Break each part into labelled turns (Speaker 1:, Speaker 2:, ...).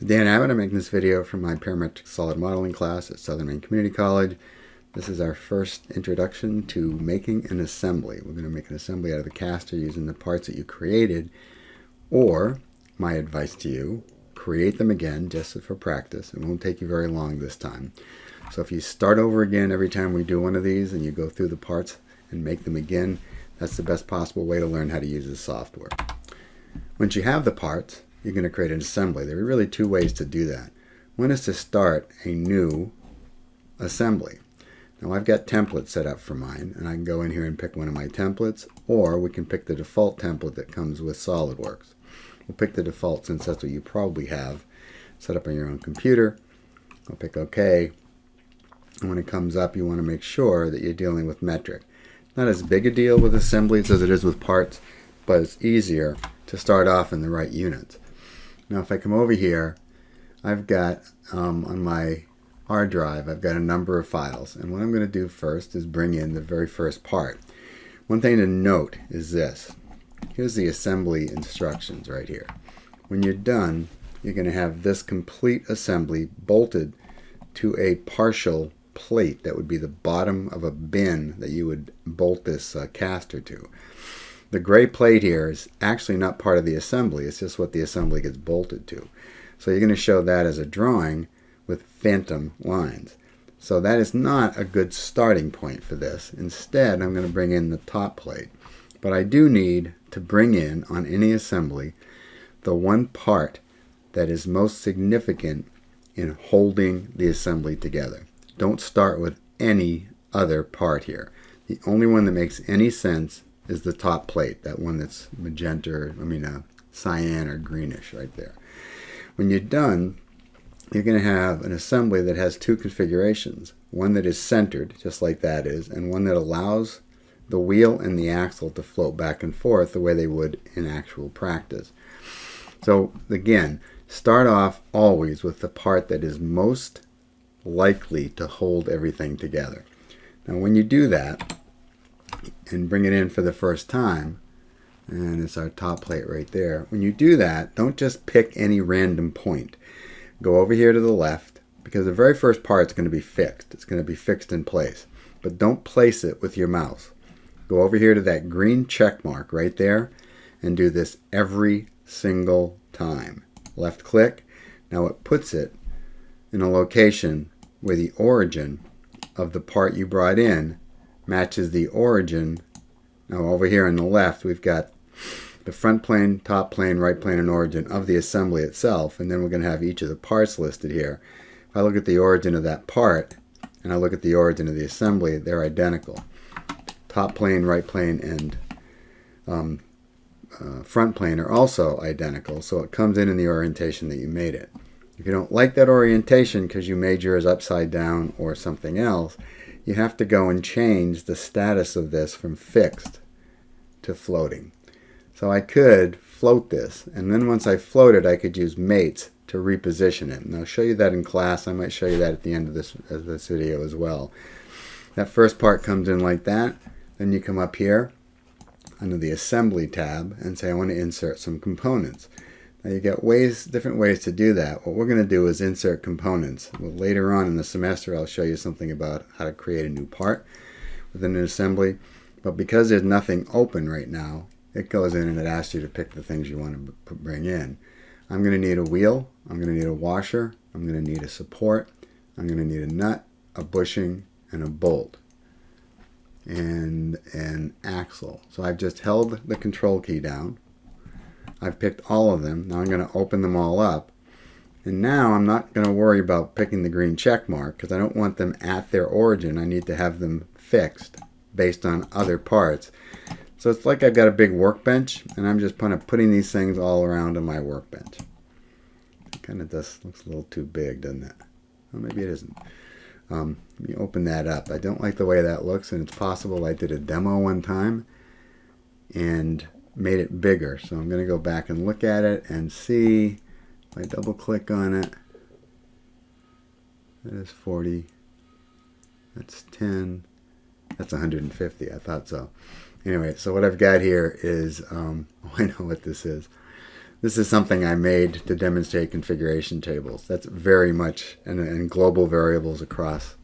Speaker 1: Dan Abbott. I'm making this video from my Parametric Solid Modeling class at Southern Maine Community College. This is our first introduction to making an assembly. We're going to make an assembly out of the caster using the parts that you created, or, my advice to you, create them again just for practice. It won't take you very long this time. So if you start over again every time we do one of these and you go through the parts and make them again, that's the best possible way to learn how to use this software. Once you have the parts, you're going to create an assembly. There are really two ways to do that. One is to start a new assembly. Now I've got templates set up for mine, and I can go in here and pick one of my templates, or we can pick the default template that comes with SolidWorks. We'll pick the default since that's what you probably have set up on your own computer. I'll pick OK. And when it comes up, you want to make sure that you're dealing with metric. Not as big a deal with assemblies as it is with parts, but it's easier to start off in the right units. Now if I come over here, I've got on my hard drive, I've got a number of files, and what I'm going to do first is bring in the very first part. One thing to note is this. Here's the assembly instructions right here. When you're done, you're going to have this complete assembly bolted to a partial plate that would be the bottom of a bin that you would bolt this caster to. The gray plate here is actually not part of the assembly, it's just what the assembly gets bolted to. So you're going to show that as a drawing with phantom lines. So that is not a good starting point for this. Instead, I'm going to bring in the top plate. But I do need to bring in, on any assembly, the one part that is most significant in holding the assembly together. Don't start with any other part here. The only one that makes any sense is the top plate, that one that's magenta, cyan or greenish right there. When you're done, you're going to have an assembly that has two configurations. One that is centered, just like that is, and one that allows the wheel and the axle to float back and forth the way they would in actual practice. So again, start off always with the part that is most likely to hold everything together. Now when you do that, and bring it in for the first time, and it's our top plate right there. When you do that, don't just pick any random point. Go over here to the left, because the very first part is going to be fixed. It's going to be fixed in place. But don't place it with your mouse. Go over here to that green check mark right there, and do this every single time. Left click. Now it puts it in a location where the origin of the part you brought in matches the origin. Now over here on the left, we've got the front plane, top plane, right plane, and origin of the assembly itself, and then we're going to have each of the parts listed here. If I look at the origin of that part, and I look at the origin of the assembly, they're identical. Top plane, right plane, and front plane are also identical, so it comes in the orientation that you made it. If you don't like that orientation because you made yours upside down or something else, you have to go and change the status of this from fixed to floating. So I could float this, and then once I float it, I could use mates to reposition it. And I'll show you that in class. I might show you that at the end of this video as well. That first part comes in like that. Then you come up here under the Assembly tab and say I want to insert some components. Now you get different ways to do that. What we're going to do is insert components. Well, later on in the semester I'll show you something about how to create a new part within an assembly. But because there's nothing open right now, it goes in and it asks you to pick the things you want to bring in. I'm going to need a wheel, I'm going to need a washer, I'm going to need a support, I'm going to need a nut, a bushing, and a bolt, and an axle. So I've just held the control key down. I've picked all of them. Now I'm going to open them all up. And now I'm not going to worry about picking the green check mark because I don't want them at their origin. I need to have them fixed based on other parts. So it's like I've got a big workbench, and I'm just kind of putting these things all around on my workbench. It kind of looks a little too big, doesn't it? Well, maybe it isn't. Let me open that up. I don't like the way that looks, and it's possible I did a demo one time and made it bigger. So I'm going to go back and look at it and see. If I double click on it, that is 40. That's 10. That's 150. I thought so. Anyway, so what I've got here is, I know what this is. This is something I made to demonstrate configuration tables. That's very much, and global variables across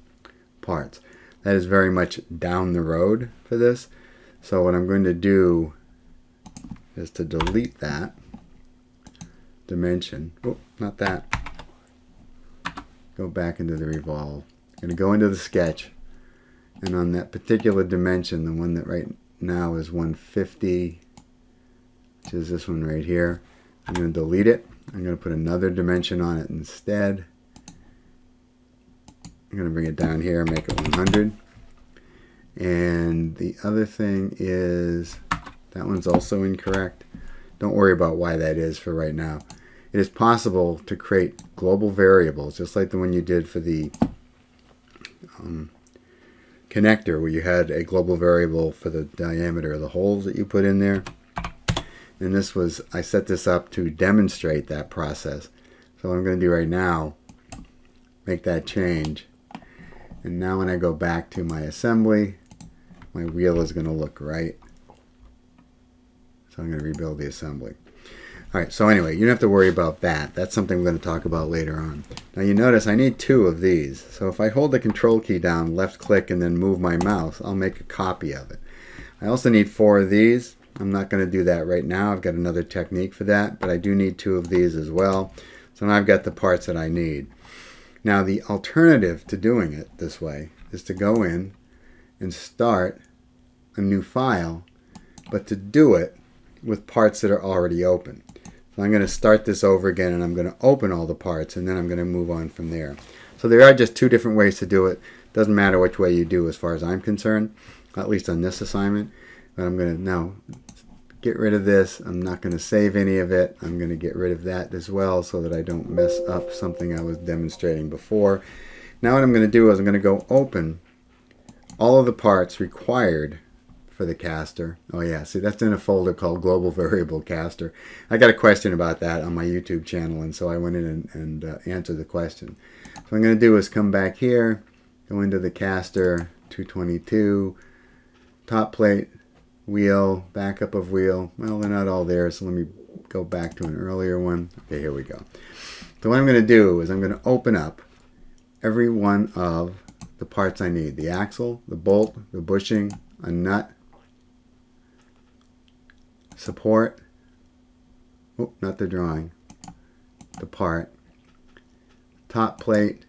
Speaker 1: parts. That is very much down the road for this. So what I'm going to do is to delete that dimension. Oh, not that. Go back into the revolve. I'm going to go into the sketch, and on that particular dimension, the one that right now is 150, which is this one right here, I'm going to delete it. I'm going to put another dimension on it instead. I'm going to bring it down here and make it 100. And the other thing is, that one's also incorrect. Don't worry about why that is for right now. It is possible to create global variables, just like the one you did for the connector, where you had a global variable for the diameter of the holes that you put in there. And this was, I set this up to demonstrate that process. So what I'm going to do right now, make that change. And now when I go back to my assembly, my wheel is going to look right. So I'm going to rebuild the assembly. Alright, so anyway, you don't have to worry about that. That's something we're going to talk about later on. Now you notice I need 2 of these. So if I hold the control key down, left click, and then move my mouse, I'll make a copy of it. I also need 4 of these. I'm not going to do that right now. I've got another technique for that, but I do need 2 of these as well. So now I've got the parts that I need. Now the alternative to doing it this way is to go in and start a new file, but to do it with parts that are already open. So I'm going to start this over again, and I'm going to open all the parts, and then I'm going to move on from there. So there are just 2 different ways to do it. Doesn't matter which way you do as far as I'm concerned, at least on this assignment. But I'm going to now get rid of this. I'm not going to save any of it. I'm going to get rid of that as well so that I don't mess up something I was demonstrating before. Now what I'm going to do is I'm going to go open all of the parts required for the caster. Oh yeah, see, that's in a folder called Global Variable Caster. I got a question about that on my YouTube channel, and so I went in and answered the question. So what I'm going to do is come back here, go into the caster 222, top plate, wheel, backup of wheel. Well, they're not all there, so let me go back to an earlier one. Okay, here we go. So what I'm going to do is I'm going to open up every one of the parts I need. The axle, the bolt, the bushing, a nut, support, oh, not the drawing, the part, top plate.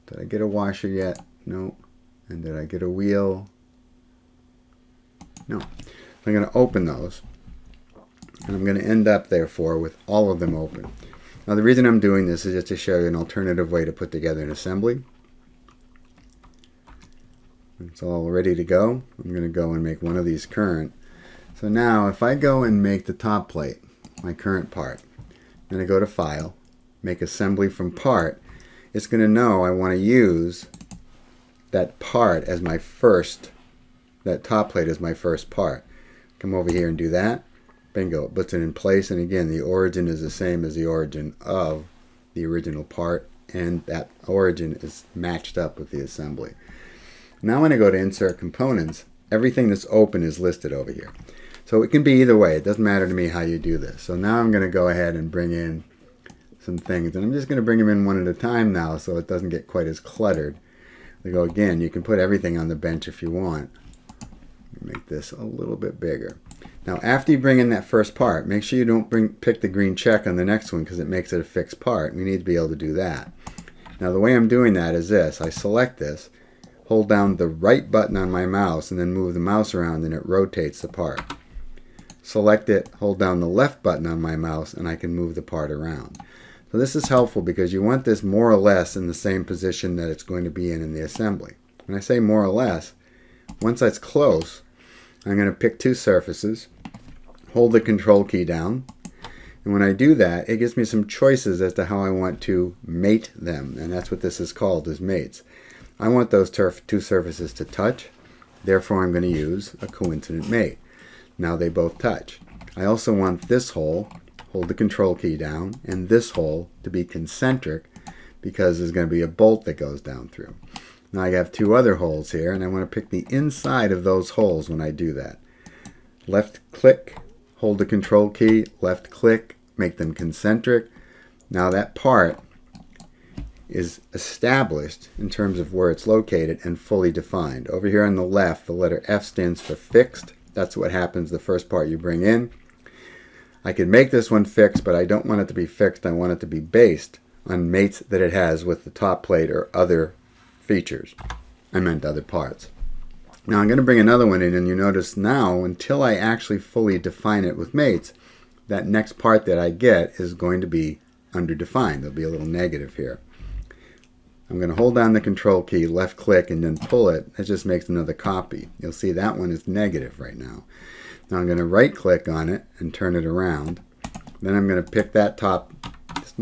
Speaker 1: Did I get a washer yet? No. And did I get a wheel? No. I'm going to open those, and I'm going to end up therefore with all of them open. Now the reason I'm doing this is just to show you an alternative way to put together an assembly. It's all ready to go. I'm going to go and make one of these current. So now if I go and make the top plate my current part, then I go to File, make Assembly from Part, it's going to know I want to use that part as my first, that top plate as my first part. Come over here and do that. Bingo, it puts it in place, and again the origin is the same as the origin of the original part, and that origin is matched up with the assembly. Now when I go to Insert Components, everything that's open is listed over here. So it can be either way. It doesn't matter to me how you do this. So now I'm going to go ahead and bring in some things, and I'm just going to bring them in one at a time now so it doesn't get quite as cluttered. We go again, you can put everything on the bench if you want. Make this a little bit bigger. Now after you bring in that first part, make sure you don't pick the green check on the next one because it makes it a fixed part. We need to be able to do that. Now the way I'm doing that is this. I select this, hold down the right button on my mouse, and then move the mouse around, and it rotates the part. Select it, hold down the left button on my mouse, and I can move the part around. So this is helpful because you want this more or less in the same position that it's going to be in the assembly. When I say more or less, once that's close, I'm going to pick 2 surfaces, hold the control key down, and when I do that, it gives me some choices as to how I want to mate them, and that's what this is called, is mates. I want those 2 surfaces to touch, therefore I'm going to use a coincident mate. Now they both touch. I also want this hole, hold the control key down, and this hole to be concentric because there's going to be a bolt that goes down through. Now I have 2 other holes here, and I want to pick the inside of those holes when I do that. Left click, hold the control key, left click, make them concentric. Now that part is established in terms of where it's located and fully defined. Over here on the left, the letter F stands for fixed. That's what happens the first part you bring in. I can make this one fixed, but I don't want it to be fixed. I want it to be based on mates that it has with the top plate or other features. I meant other parts. Now I'm going to bring another one in, and you notice now, until I actually fully define it with mates, that next part that I get is going to be underdefined. There'll be a little negative here. I'm going to hold down the control key, left click, and then pull it. That just makes another copy. You'll see that one is negative right now. Now I'm going to right click on it and turn it around. Then I'm going to pick that top.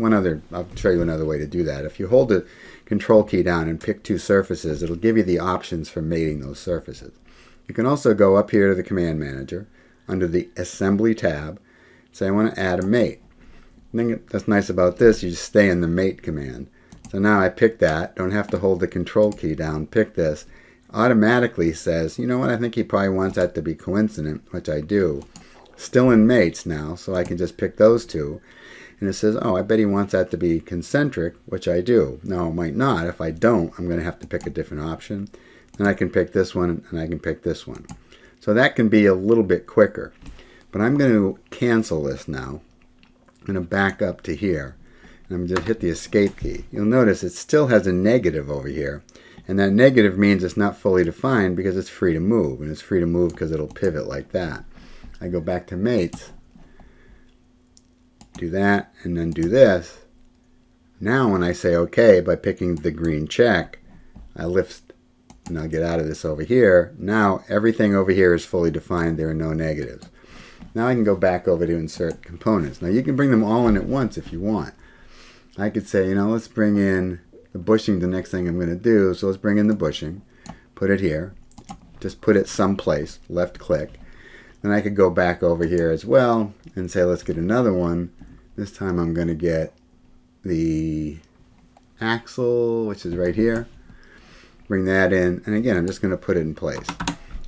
Speaker 1: I'll show you another way to do that. If you hold the control key down and pick two surfaces, it'll give you the options for mating those surfaces. You can also go up here to the command manager under the assembly tab, say I want to add a mate. The thing that's nice about this, you just stay in the mate command. So now I pick that, don't have to hold the control key down, pick this, automatically says, you know what, I think he probably wants that to be coincident, which I do. Still in mates now, so I can just pick those two. And it says, oh, I bet he wants that to be concentric, which I do. Now, it might not. If I don't, I'm going to have to pick a different option. Then I can pick this one, and I can pick this one. So that can be a little bit quicker. But I'm going to cancel this now. I'm going to back up to here. And I'm going to hit the escape key. You'll notice it still has a negative over here. And that negative means it's not fully defined because it's free to move. And it's free to move because it'll pivot like that. I go back to mates. Do that, and then do this. Now when I say OK by picking the green check, I lift, and I'll get out of this over here. Now everything over here is fully defined. There are no negatives. Now I can go back over to insert components. Now you can bring them all in at once if you want. I could say, let's bring in the bushing, the next thing I'm going to do. So let's bring in the bushing, put it here, just put it someplace, left click. Then I could go back over here as well and say, let's get another one. This time I'm going to get the axle, which is right here. Bring that in, and again, I'm just going to put it in place.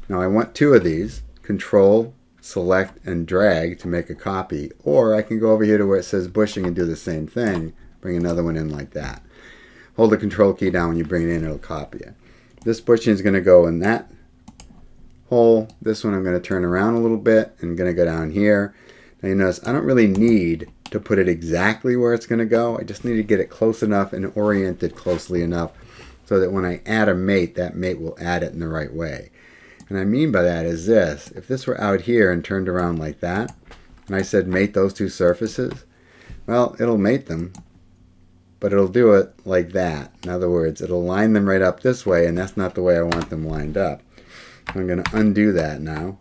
Speaker 1: Now I want two of these, Control, Select, and Drag to make a copy, or I can go over here to where it says bushing and do the same thing, bring another one in like that. Hold the Control key down when you bring it in, it'll copy it. This bushing is going to go in that hole. This one I'm going to turn around a little bit and going to go down here. Now you notice I don't really need to put it exactly where it's going to go. I just need to get it close enough and oriented closely enough so that when I add a mate, that mate will add it in the right way. And I mean by that is this. If this were out here and turned around like that, and I said mate those two surfaces, well, it'll mate them, but it'll do it like that. In other words, it'll line them right up this way, and that's not the way I want them lined up. I'm going to undo that now.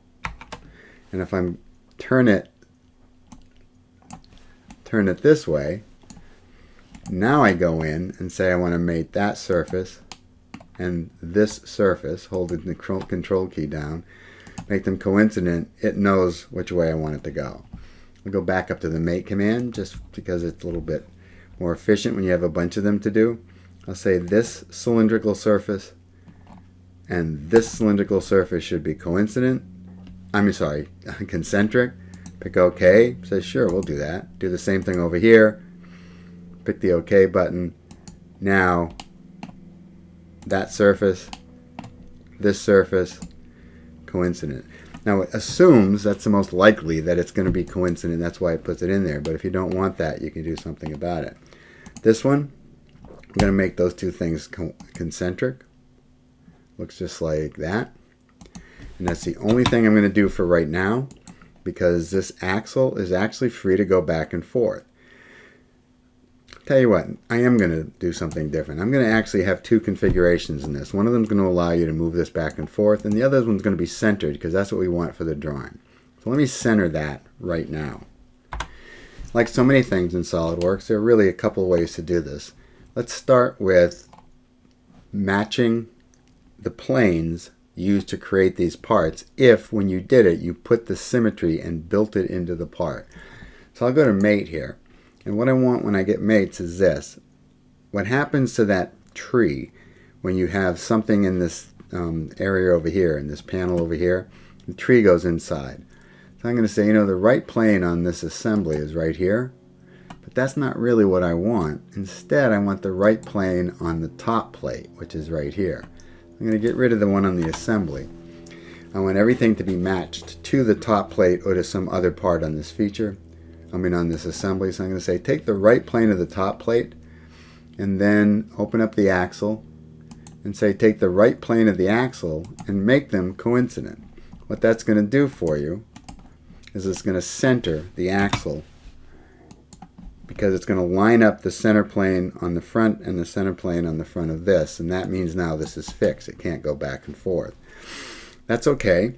Speaker 1: And if I'm turn it this way, now I go in and say I want to mate that surface and this surface, holding the control key down, make them coincident. It knows which way I want it to go. I'll go back up to the mate command just because it's a little bit more efficient when you have a bunch of them to do. I'll say this cylindrical surface and this cylindrical surface should be concentric. Pick OK. Say sure, we'll do that. Do the same thing over here. Pick the OK button. Now that surface, this surface, coincident. Now it assumes that's the most likely that it's going to be coincident. That's why it puts it in there. But if you don't want that, you can do something about it. This one, I'm going to make those two things concentric. Looks just like that. And that's the only thing I'm going to do for right now, because this axle is actually free to go back and forth. Tell you what, I am going to do something different. I'm going to actually have two configurations in this. One of them is going to allow you to move this back and forth, and the other one's going to be centered because that's what we want for the drawing. So let me center that right now. Like so many things in SolidWorks, there are really a couple of ways to do this. Let's start with matching the planes used to create these parts if, when you did it, you put the symmetry and built it into the part. So I'll go to mate here. And what I want when I get mates is this. What happens to that tree when you have something in this area over here, in this panel over here? The tree goes inside. So I'm going to say, you know, the right plane on this assembly is right here, but that's not really what I want. Instead, I want the right plane on the top plate, which is right here. I'm going to get rid of the one on the assembly. I want everything to be matched to the top plate or to some other part on this feature. On this assembly. So I'm going to say take the right plane of the top plate and then open up the axle and say take the right plane of the axle and make them coincident. What that's going to do for you is it's going to center the axle, because it's going to line up the center plane on the front and the center plane on the front of this, and that means now this is fixed. It can't go back and forth. That's okay.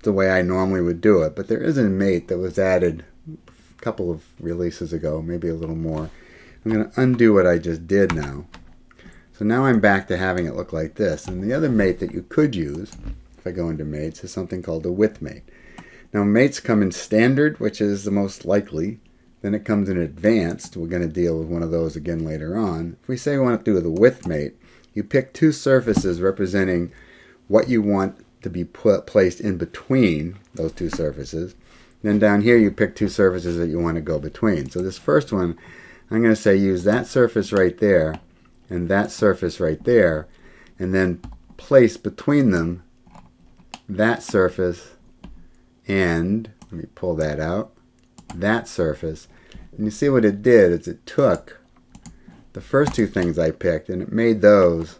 Speaker 1: The way I normally would do it, but there is a mate that was added a couple of releases ago, maybe a little more. I'm going to undo what I just did now. So now I'm back to having it look like this. And the other mate that you could use, if I go into mates, is something called a width mate. Now mates come in standard, which is the most likely. Then it comes in advanced. We're going to deal with one of those again later on. If we say we want to do the width mate, you pick two surfaces representing what you want to be placed in between those two surfaces. Then down here you pick two surfaces that you want to go between. So this first one, I'm going to say use that surface right there and that surface right there, and then place between them that surface and, let me pull that out, that surface. And you see what it did is it took the first two things I picked and it made those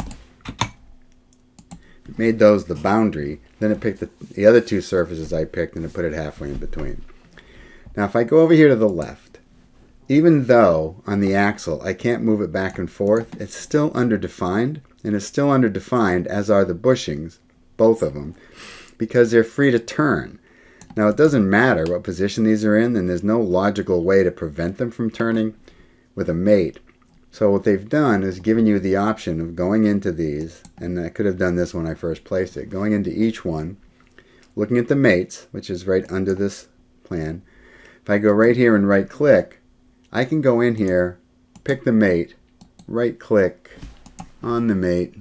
Speaker 1: the boundary. Then it picked the other two surfaces I picked and it put it halfway in between. Now if I go over here to the left, even though on the axle I can't move it back and forth, it's still underdefined, and it's still underdefined as are the bushings, both of them, because they're free to turn. Now it doesn't matter what position these are in, and there's no logical way to prevent them from turning with a mate. So what they've done is given you the option of going into these, and I could have done this when I first placed it, going into each one, looking at the mates, which is right under this plan. If I go right here and right click, I can go in here, pick the mate, right click on the mate,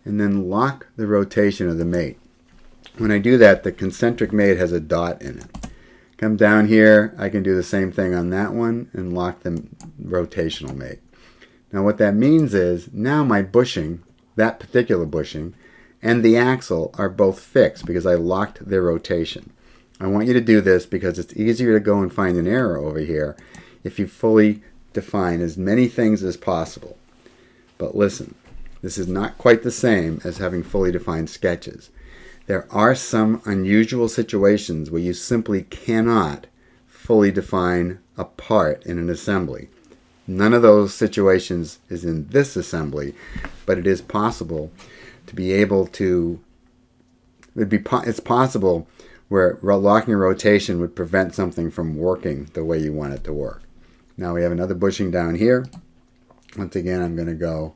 Speaker 1: and then lock the rotation of the mate. When I do that, the concentric mate has a dot in it. Come down here, I can do the same thing on that one and lock the rotational mate. Now what that means is now my bushing, that particular bushing, and the axle are both fixed because I locked their rotation. I want you to do this because it's easier to go and find an error over here if you fully define as many things as possible. But listen, this is not quite the same as having fully defined sketches. There are some unusual situations where you simply cannot fully define a part in an assembly. None of those situations is in this assembly, but it is possible to be able to, it's possible where locking a rotation would prevent something from working the way you want it to work. Now we have another bushing down here. Once again, I'm going to go,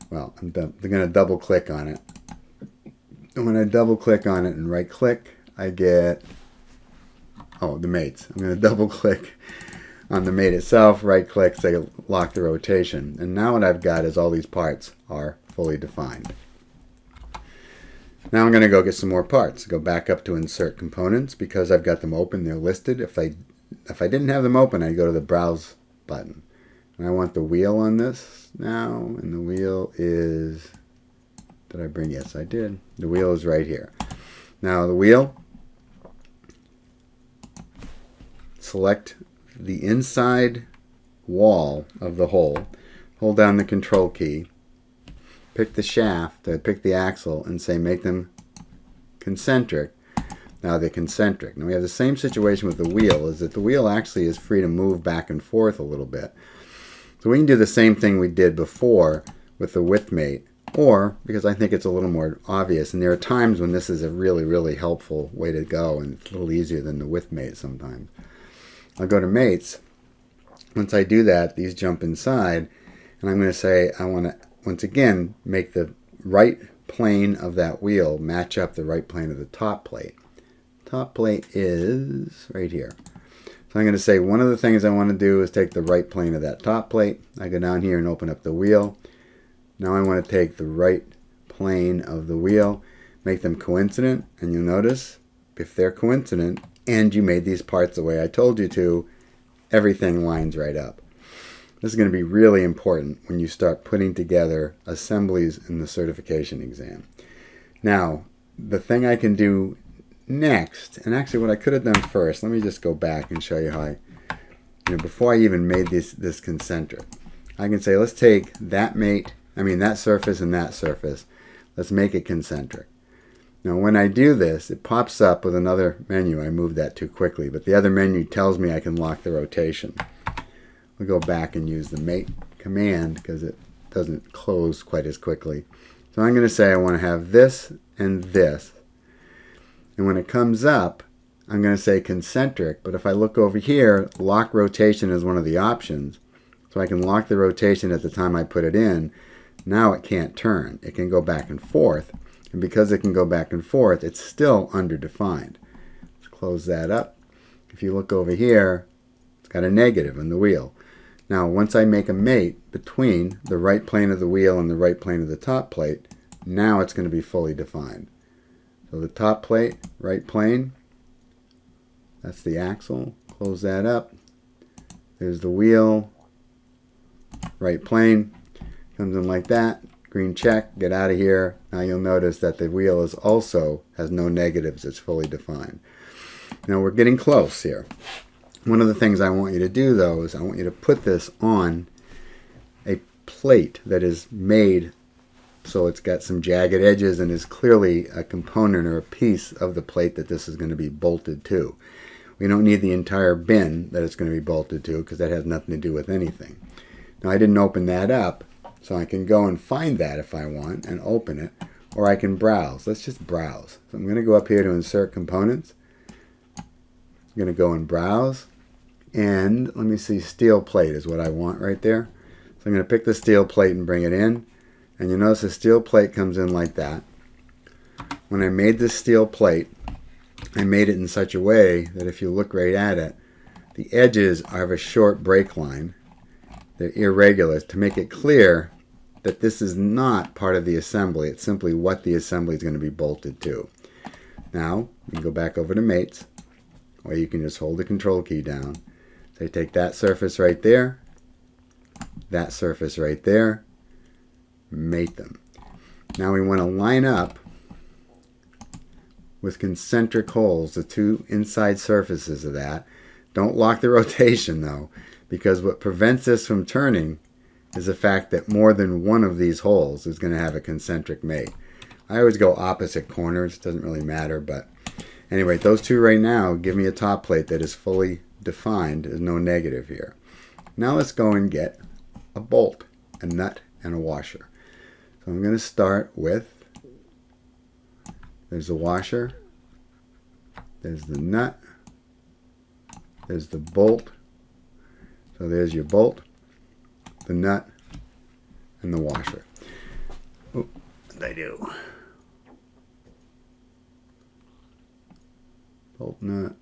Speaker 1: well, I'm going to double click on it. And when I double click on it and right click, I get, the mates. I'm going to double click on the mate itself, right click, say lock the rotation. And now what I've got is all these parts are fully defined. Now I'm going to go get some more parts. Go back up to insert components because I've got them open. They're listed. If I didn't have them open, I'd go to the browse button. And I want the wheel on this now, and the wheel is, did I bring? Yes, I did. The wheel is right here. Now the wheel, select the inside wall of the hole, hold down the control key, pick the shaft, pick the axle, and say make them concentric. Now they're concentric. Now we have the same situation with the wheel, is that the wheel actually is free to move back and forth a little bit. So we can do the same thing we did before with the width mate, or because I think it's a little more obvious, and there are times when this is a really, really helpful way to go, and it's a little easier than the width mate sometimes. I'll go to mates. Once I do that, these jump inside, and I'm going to say I want to, once again, make the right plane of that wheel match up the right plane of the top plate. Top plate is right here. So I'm going to say one of the things I want to do is take the right plane of that top plate. I go down here and open up the wheel. Now I want to take the right plane of the wheel, make them coincident, and you'll notice if they're coincident and you made these parts the way I told you to, everything lines right up. This is going to be really important when you start putting together assemblies in the certification exam. Now, the thing I can do next, and actually what I could have done first, let me just go back and show you how before I even made this concentric, I can say, let's take that surface and that surface, let's make it concentric. Now when I do this, it pops up with another menu. I moved that too quickly, but the other menu tells me I can lock the rotation. We'll go back and use the mate command because it doesn't close quite as quickly. So I'm going to say I want to have this and this. And when it comes up, I'm going to say concentric, but if I look over here, lock rotation is one of the options. So I can lock the rotation at the time I put it in. Now it can't turn. It can go back and forth. And because it can go back and forth, it's still underdefined. Let's close that up. If you look over here, it's got a negative in the wheel. Now, once I make a mate between the right plane of the wheel and the right plane of the top plate, now it's going to be fully defined. So the top plate, right plane, that's the axle. Close that up. There's the wheel, right plane. Comes in like that. Green check, get out of here. Now you'll notice that the wheel has no negatives. It's fully defined. Now we're getting close here. One of the things I want you to do, though, is I want you to put this on a plate that is made so it's got some jagged edges and is clearly a component or a piece of the plate that this is going to be bolted to. We don't need the entire bin that it's going to be bolted to because that has nothing to do with anything. Now I didn't open that up, so I can go and find that if I want and open it, or I can browse. Let's just browse. So I'm going to go up here to Insert Components. I'm going to go and Browse, and let me see, steel plate is what I want right there. So I'm going to pick the steel plate and bring it in, and you'll notice the steel plate comes in like that. When I made this steel plate, I made it in such a way that if you look right at it, the edges have a short break line. They're irregular to make it clear that this is not part of the assembly. It's simply what the assembly is going to be bolted to. Now, you can go back over to Mates, or you can just hold the Control key down. So take that surface right there, that surface right there, mate them. Now we want to line up with concentric holes, the two inside surfaces of that. Don't lock the rotation though, because what prevents this from turning is the fact that more than one of these holes is going to have a concentric mate. I always go opposite corners, doesn't really matter, but anyway, those two right now give me a top plate that is fully defined. There's no negative here. Now let's go and get a bolt, a nut, and a washer. So I'm going to start with, there's the washer, there's the nut, there's the bolt. So there's your bolt, the nut, and the washer. Oh, what did I do? Bolt, nut.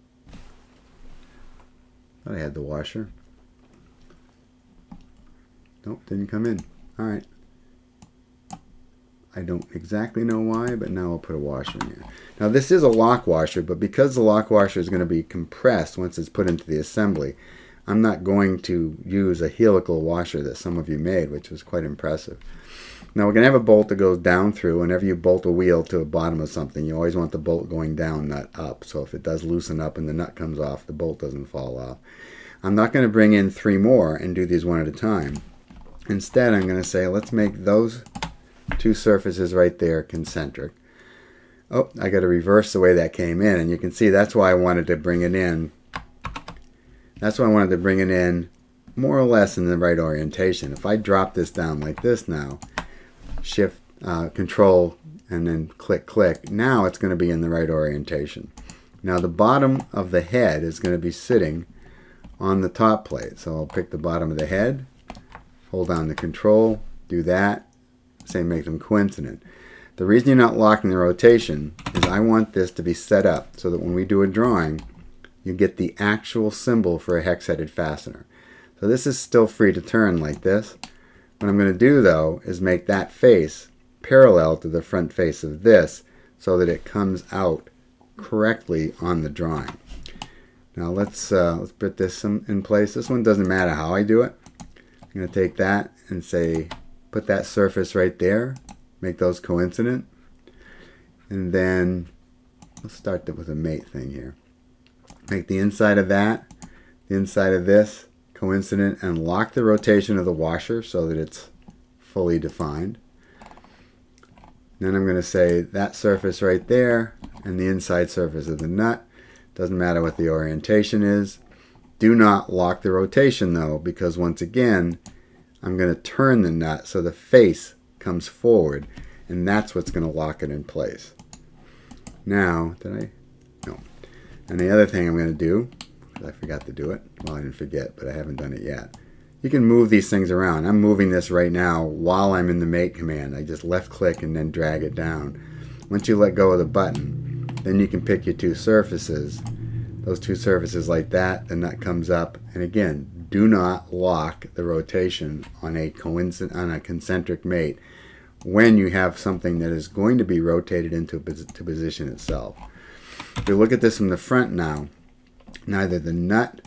Speaker 1: Thought I had the washer. Nope, didn't come in. All right. I don't exactly know why, but now I'll put a washer in here. Now this is a lock washer, but because the lock washer is going to be compressed once it's put into the assembly, I'm not going to use a helical washer that some of you made, which was quite impressive. Now we're going to have a bolt that goes down through. Whenever you bolt a wheel to the bottom of something, you always want the bolt going down, not up. So if it does loosen up and the nut comes off, the bolt doesn't fall off. I'm not going to bring in 3 more and do these one at a time. Instead, I'm going to say, let's make those 2 surfaces right there concentric. Oh, I got to reverse the way that came in, and you can see that's why I wanted to bring it in. That's why I wanted to bring it in more or less in the right orientation. If I drop this down like this now, shift, control, and then click, click, now it's going to be in the right orientation. Now the bottom of the head is going to be sitting on the top plate. So I'll pick the bottom of the head, hold down the control, do that, say make them coincident. The reason you're not locking the rotation is I want this to be set up so that when we do a drawing, you get the actual symbol for a hex-headed fastener. So this is still free to turn like this. What I'm going to do though is make that face parallel to the front face of this so that it comes out correctly on the drawing. Now let's put this in place. This one doesn't matter how I do it. I'm going to take that and say, put that surface right there, make those coincident, and then let's start with a mate thing here. Make the inside of that, the inside of this coincident, and lock the rotation of the washer so that it's fully defined. Then I'm going to say that surface right there and the inside surface of the nut. Doesn't matter what the orientation is. Do not lock the rotation though, because once again I'm going to turn the nut so the face comes forward, and that's what's going to lock it in place. Now, did I? No. And the other thing I'm going to do, I forgot to do it. Well, I didn't forget, but I haven't done it yet. You can move these things around. I'm moving this right now while I'm in the mate command. I just left click and then drag it down. Once you let go of the button, then you can pick your two surfaces. Those two surfaces like that, the nut comes up. And again, do not lock the rotation on a concentric mate when you have something that is going to be rotated into position itself. If you look at this from the front now, neither the nut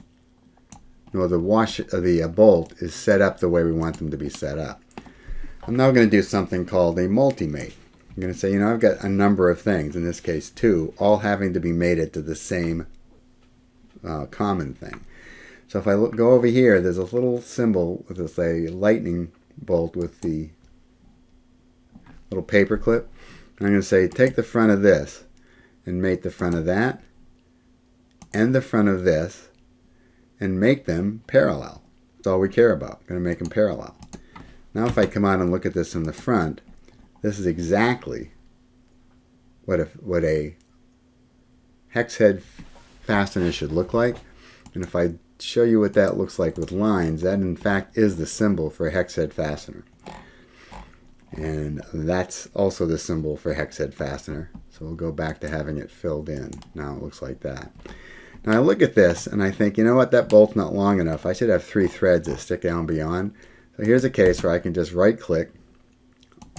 Speaker 1: nor the bolt is set up the way we want them to be set up. I'm now going to do something called a multi-mate. I'm going to say, I've got a number of things, in this case 2, all having to be mated to the same common thing. So if I go over here, there's a little symbol with a lightning bolt with the little paper clip. And I'm going to say, take the front of this and mate the front of that and the front of this and make them parallel. That's all we care about. We're going to make them parallel. Now if I come out and look at this in the front, this is exactly what a hex head fastener should look like. And if I show you what that looks like with lines, that in fact is the symbol for a hex head fastener. And that's also the symbol for hex head fastener. So we'll go back to having it filled in. Now it looks like that. Now I look at this and I think, you know what, that bolt's not long enough. I should have 3 threads that stick down beyond. So here's a case where I can just right click,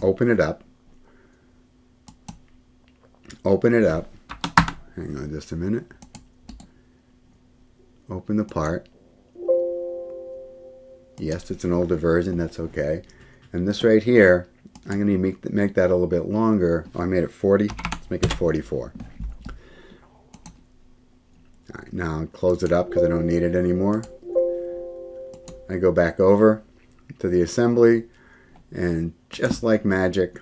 Speaker 1: open it up, hang on just a minute, open the part. Yes, it's an older version, that's okay. And this right here, I'm going to make that a little bit longer. Oh, I made it 40. Let's make it 44. All right, now I'll close it up because I don't need it anymore. I go back over to the assembly, and just like magic,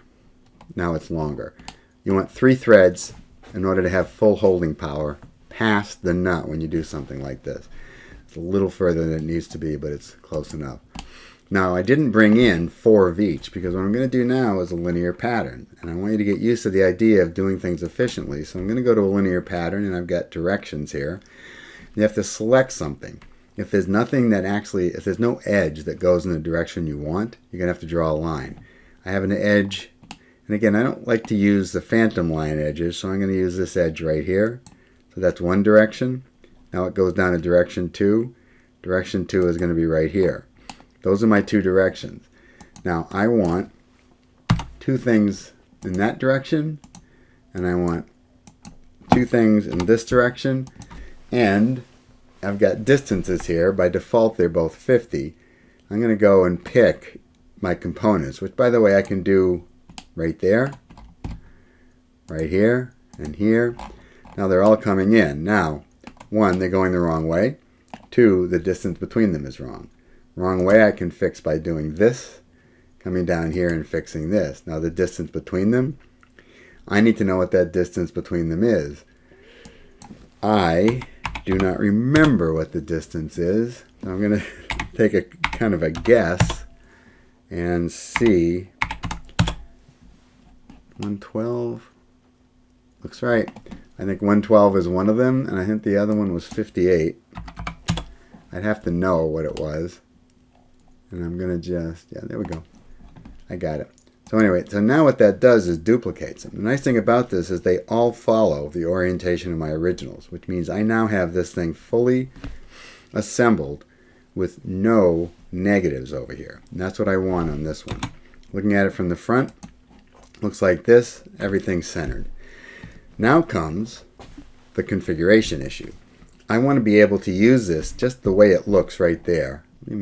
Speaker 1: now it's longer. You want 3 threads in order to have full holding power past the nut when you do something like this. It's a little further than it needs to be, but it's close enough. Now I didn't bring in 4 of each because what I'm going to do now is a linear pattern, and I want you to get used to the idea of doing things efficiently. So I'm going to go to a linear pattern, and I've got directions here. You have to select something. If there's nothing that if there's no edge that goes in the direction you want, you're going to have to draw a line. I have an edge, and again, I don't like to use the phantom line edges, so I'm going to use this edge right here. So that's one direction. Now it goes down to direction 2. Direction 2 is going to be right here. Those are my 2 directions. Now I want 2 things in that direction, and I want 2 things in this direction, and I've got distances here. By default they're both 50. I'm going to go and pick my components, which by the way I can do right there, right here, and here. Now they're all coming in. Now, 1, they're going the wrong way. 2, the distance between them is wrong. Wrong way I can fix by doing this, coming down here and fixing this. Now the distance between them, I need to know what that distance between them is. I do not remember what the distance is. So I'm going to take a kind of a guess and see. 112 looks right. I think 112 is one of them, and I think the other one was 58. I'd have to know what it was. And I'm going to just, yeah, there we go. I got it. So anyway, so now what that does is duplicates them. The nice thing about this is they all follow the orientation of my originals, which means I now have this thing fully assembled with no negatives over here. And that's what I want on this one. Looking at it from the front, looks like this. Everything's centered. Now comes the configuration issue. I want to be able to use this just the way it looks right there. Let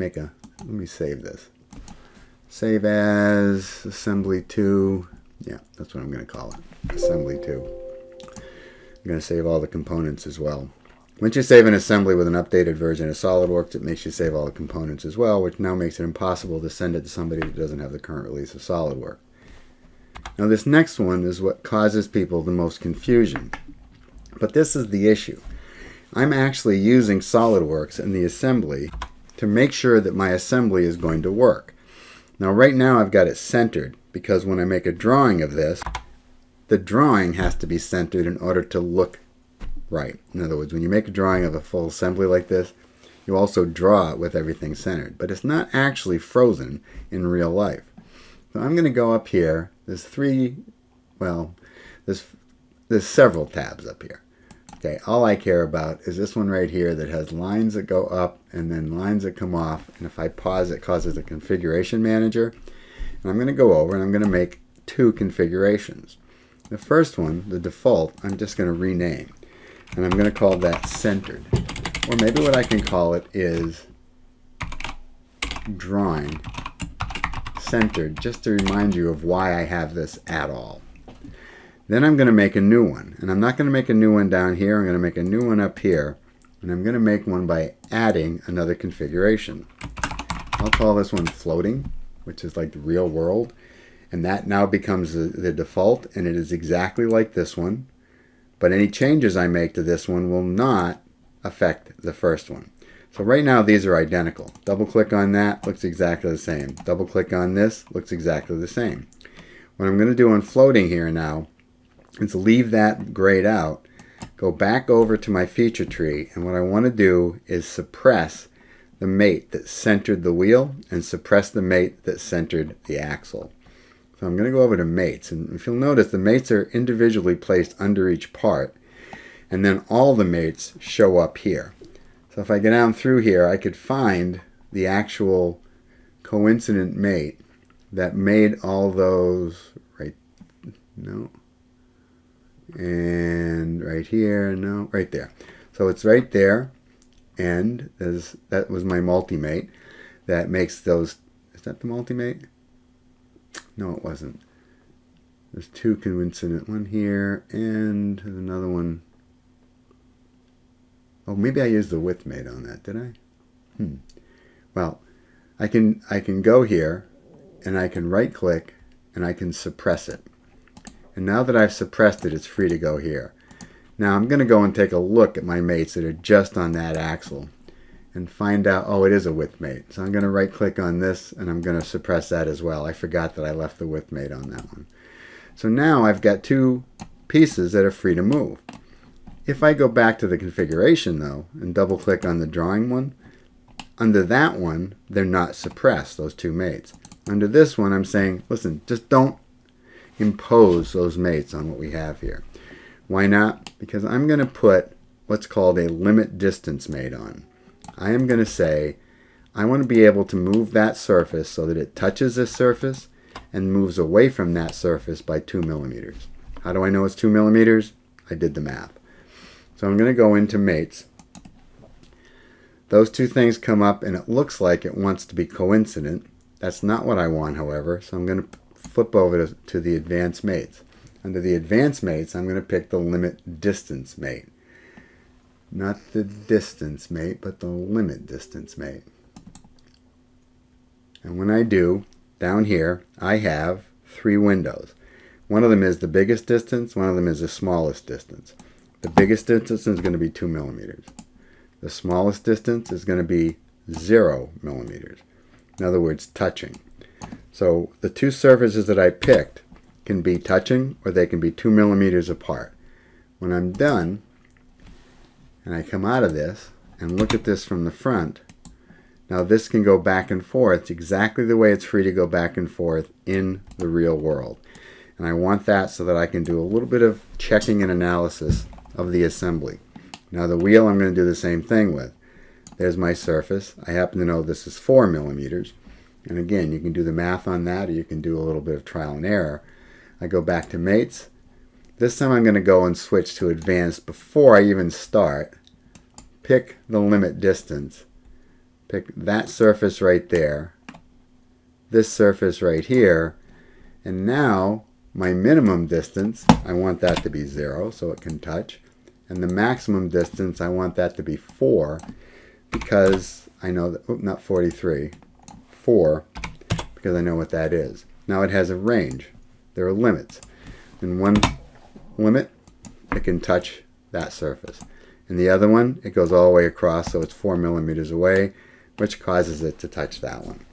Speaker 1: me save this. Save as assembly 2. Yeah, that's what I'm going to call it. Assembly 2. I'm going to save all the components as well. Once you save an assembly with an updated version of SolidWorks, it makes you save all the components as well, which now makes it impossible to send it to somebody that doesn't have the current release of SolidWorks. Now this next one is what causes people the most confusion. But this is the issue. I'm actually using SolidWorks in the assembly to make sure that my assembly is going to work. Now right now I've got it centered because when I make a drawing of this, the drawing has to be centered in order to look right. In other words, when you make a drawing of a full assembly like this, you also draw it with everything centered. But it's not actually frozen in real life. So I'm going to go up here. There's several tabs up here. Okay, all I care about is this one right here that has lines that go up and then lines that come off. And if I pause, it causes a configuration manager. And I'm going to go over and I'm going to make 2 configurations. The first one, the default, I'm just going to rename. And I'm going to call that centered. Or maybe what I can call it is drawing centered, just to remind you of why I have this at all. Then I'm going to make a new one. And I'm not going to make a new one down here. I'm going to make a new one up here. And I'm going to make one by adding another configuration. I'll call this one floating, which is like the real world. And that now becomes the default. And it is exactly like this one. But any changes I make to this one will not affect the first one. So right now these are identical. Double click on that, looks exactly the same. Double click on this, looks exactly the same. What I'm going to do on floating here now is leave that grayed out, go back over to my feature tree, and what I want to do is suppress the mate that centered the wheel and suppress the mate that centered the axle. So I'm going to go over to mates, and if you'll notice the mates are individually placed under each part, and then all the mates show up here. So if I go down through here, I could find the actual coincident mate that made all those and right here, right there. So it's right there, and that was my multi-mate that makes those. Is that the multi-mate? No, it wasn't. There's 2 coincident, one here and another one. Oh, maybe I used the width mate on that, did I? Well, I can go here and I can right click and I can suppress it. And now that I've suppressed it, it's free to go here. Now I'm going to go and take a look at my mates that are just on that axle and find out, oh, it is a width mate. So I'm going to right click on this and I'm going to suppress that as well. I forgot that I left the width mate on that one. So now I've got 2 pieces that are free to move. If I go back to the configuration though and double click on the drawing one, under that one they're not suppressed, those 2 mates. Under this one I'm saying, listen, just don't impose those mates on what we have here. Why not? Because I'm going to put what's called a limit distance mate on. I am going to say I want to be able to move that surface so that it touches this surface and moves away from that surface by 2 millimeters. How do I know it's 2 millimeters? I did the math. So I'm going to go into mates. Those 2 things come up and it looks like it wants to be coincident. That's not what I want, however, so I'm going to flip over to the advanced mates. Under the advanced mates, I'm going to pick the limit distance mate. Not the distance mate, but the limit distance mate. And when I do, down here, I have 3 windows. One of them is the biggest distance, one of them is the smallest distance. The biggest distance is going to be 2 millimeters. The smallest distance is going to be 0 millimeters. In other words, touching. So the 2 surfaces that I picked can be touching or they can be 2 millimeters apart. When I'm done and I come out of this and look at this from the front, now this can go back and forth exactly the way it's free to go back and forth in the real world. And I want that so that I can do a little bit of checking and analysis of the assembly. Now the wheel I'm going to do the same thing with. There's my surface. I happen to know this is 4 millimeters. And again, you can do the math on that or you can do a little bit of trial and error. I go back to mates This time I'm going to go and switch to advanced before I even start. Pick the limit distance. Pick that surface right there, this surface right here, and now my minimum distance, I want that to be 0 so it can touch, and the maximum distance, I want that to be 4 because I know that, not 43, 4, because I know what that is. Now it has a range. There are limits. In one limit, it can touch that surface. In the other one, it goes all the way across, so it's 4 millimeters away, which causes it to touch that one.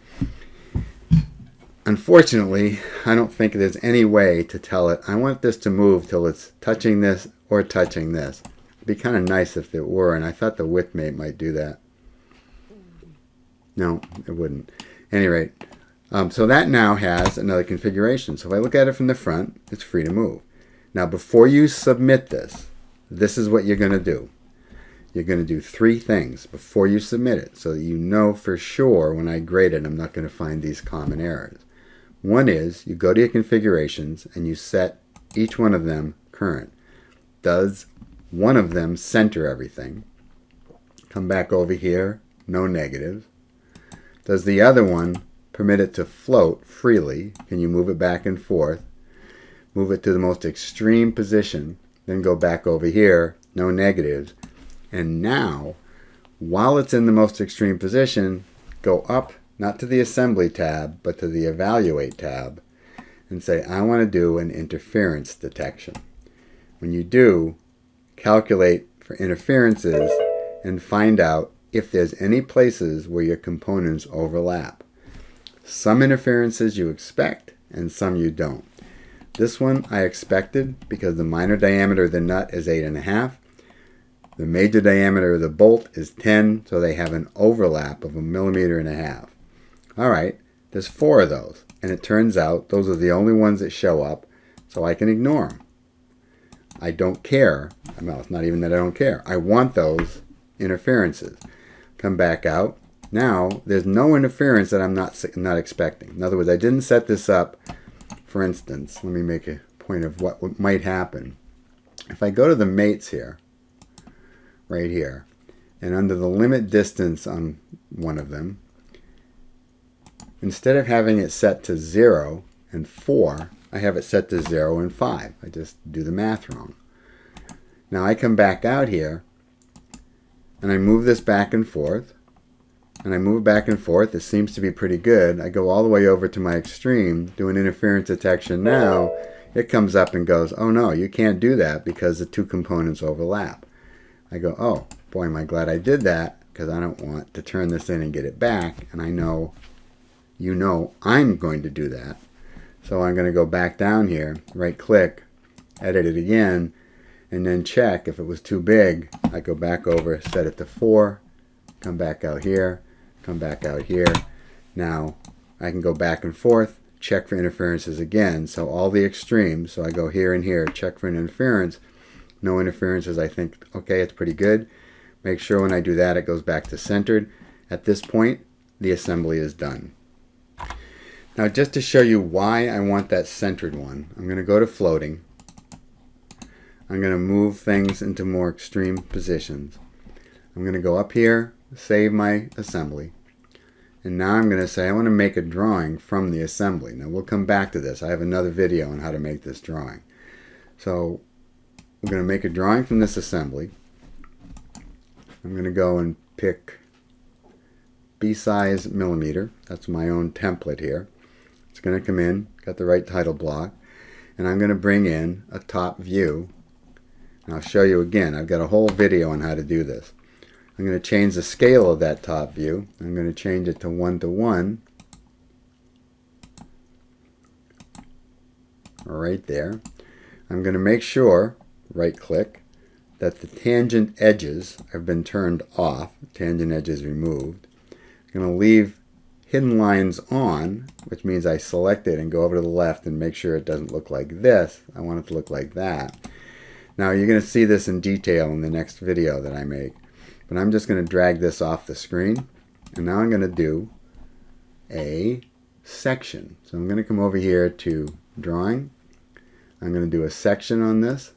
Speaker 1: Unfortunately, I don't think there's any way to tell it, I want this to move till it's touching this or touching this. It'd be kind of nice if it were, and I thought the width mate might do that. No, it wouldn't. At any rate, so that now has another configuration. So if I look at it from the front, it's free to move. Now before you submit this, this is what you're going to do. You're going to do 3 things before you submit it so that you know for sure when I grade it I'm not going to find these common errors. One is you go to your configurations and you set each one of them current. Does one of them center everything? Come back over here, no negatives. Does the other one permit it to float freely? Can you move it back and forth? Move it to the most extreme position, then go back over here, no negatives. And now, while it's in the most extreme position, go up, not to the Assembly tab, but to the Evaluate tab, and say, I want to do an interference detection. When you do, calculate for interferences and find out if there's any places where your components overlap. Some interferences you expect, and some you don't. This one I expected because the minor diameter of the nut is 8.5. The major diameter of the bolt is 10, so they have an overlap of 1.5 millimeters. Alright, there's 4 of those, and it turns out those are the only ones that show up, so I can ignore them. I don't care. Well, it's not even that I don't care. I want those interferences. Come back out. Now, there's no interference that I'm not expecting. In other words, I didn't set this up. For instance, let me make a point of what might happen. If I go to the mates here, right here, and under the limit distance on one of them, instead of having it set to 0 and 4, I have it set to 0 and 5. I just do the math wrong. Now I come back out here, and I move this back and forth, and I move back and forth. It seems to be pretty good. I go all the way over to my extreme, do an interference detection now. It comes up and goes, oh no, you can't do that because the 2 components overlap. I go, oh, boy, am I glad I did that because I don't want to turn this in and get it back. And I know, you know, I'm going to do that. So I'm going to go back down here, right click, edit it again, and then check if it was too big. I go back over, set it to 4, come back out here, come back out here. Now I can go back and forth, check for interferences again. So all the extremes, so I go here and here, check for an interference. No interferences, I think, okay, it's pretty good. Make sure when I do that it goes back to centered. At this point, the assembly is done. Now just to show you why I want that centered one, I'm going to go to floating. I'm going to move things into more extreme positions. I'm going to go up here, save my assembly, and now I'm going to say I want to make a drawing from the assembly. Now we'll come back to this. I have another video on how to make this drawing. So we're going to make a drawing from this assembly. I'm going to go and pick B size millimeter. That's my own template here. It's going to come in, got the right title block, and I'm going to bring in a top view. And I'll show you again. I've got a whole video on how to do this. I'm going to change the scale of that top view. I'm going to change it to 1:1. Right there. I'm going to make sure, right click, that the tangent edges have been turned off, tangent edges removed. I'm going to leave hidden lines on, which means I select it and go over to the left and make sure it doesn't look like this. I want it to look like that. Now you're going to see this in detail in the next video that I make. But I'm just going to drag this off the screen, and now I'm going to do a section. So I'm going to come over here to drawing. I'm going to do a section on this.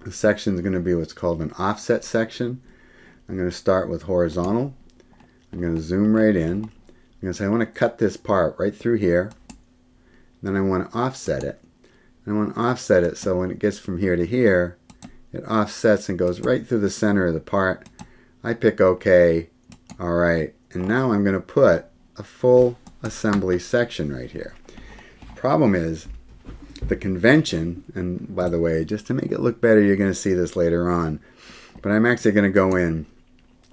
Speaker 1: The section is going to be what's called an offset section. I'm going to start with horizontal. I'm going to zoom right in. I'm going to say I want to cut this part right through here. Then I want to offset it. I want to offset it so when it gets from here to here, it offsets and goes right through the center of the part. I pick OK. Alright, and now I'm going to put a full assembly section right here. Problem is, the convention, and by the way, just to make it look better, you're going to see this later on, but I'm actually going to go in,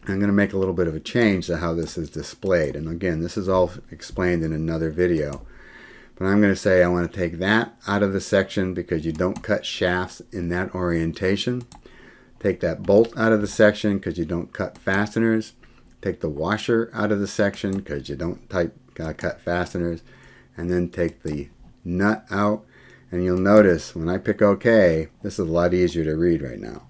Speaker 1: I'm going to make a little bit of a change to how this is displayed. And again, this is all explained in another video. But I'm going to say I want to take that out of the section because you don't cut shafts in that orientation. Take that bolt out of the section because you don't cut fasteners. Take the washer out of the section because you don't cut fasteners. And then take the nut out. And you'll notice when I pick OK, this is a lot easier to read right now.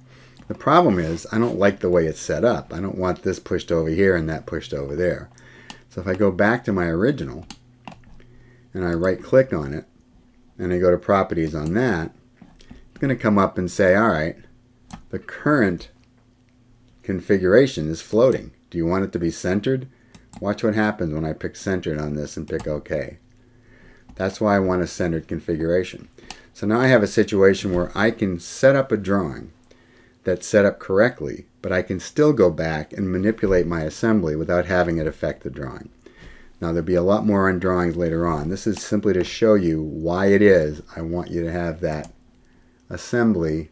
Speaker 1: The problem is I don't like the way it's set up. I don't want this pushed over here and that pushed over there. So if I go back to my original and I right click on it and I go to properties on that, it's going to come up and say, alright, the current configuration is floating. Do you want it to be centered? Watch what happens when I pick centered on this and pick OK. That's why I want a centered configuration. So now I have a situation where I can set up a drawing that's set up correctly, but I can still go back and manipulate my assembly without having it affect the drawing. Now there'll be a lot more on drawings later on. This is simply to show you why it is I want you to have that assembly.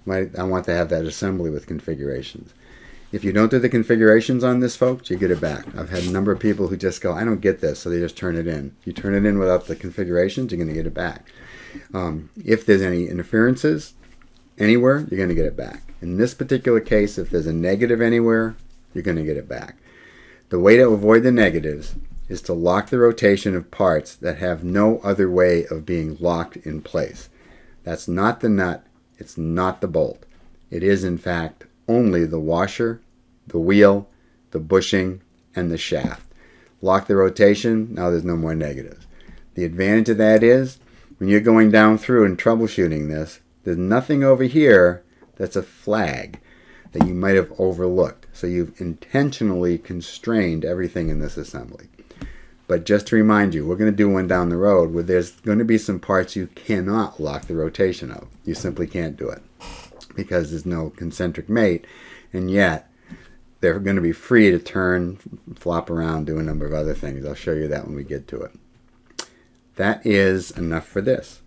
Speaker 1: I want to have that assembly with configurations. If you don't do the configurations on this, folks, you get it back. I've had a number of people who just go, I don't get this, so they just turn it in. If you turn it in without the configurations, you're going to get it back. If there's any interferences anywhere, you're going to get it back. In this particular case, if there's a negative anywhere, you're going to get it back. The way to avoid the negatives is to lock the rotation of parts that have no other way of being locked in place. That's not the nut. It's not the bolt. It is, in fact, only the washer, the wheel, the bushing, and the shaft. Lock the rotation, now there's no more negatives. The advantage of that is, when you're going down through and troubleshooting this, there's nothing over here that's a flag that you might have overlooked. So you've intentionally constrained everything in this assembly. But just to remind you, we're going to do one down the road where there's going to be some parts you cannot lock the rotation of. You simply can't do it because there's no concentric mate, and yet they're going to be free to turn, flop around, do a number of other things. I'll show you that when we get to it. That is enough for this.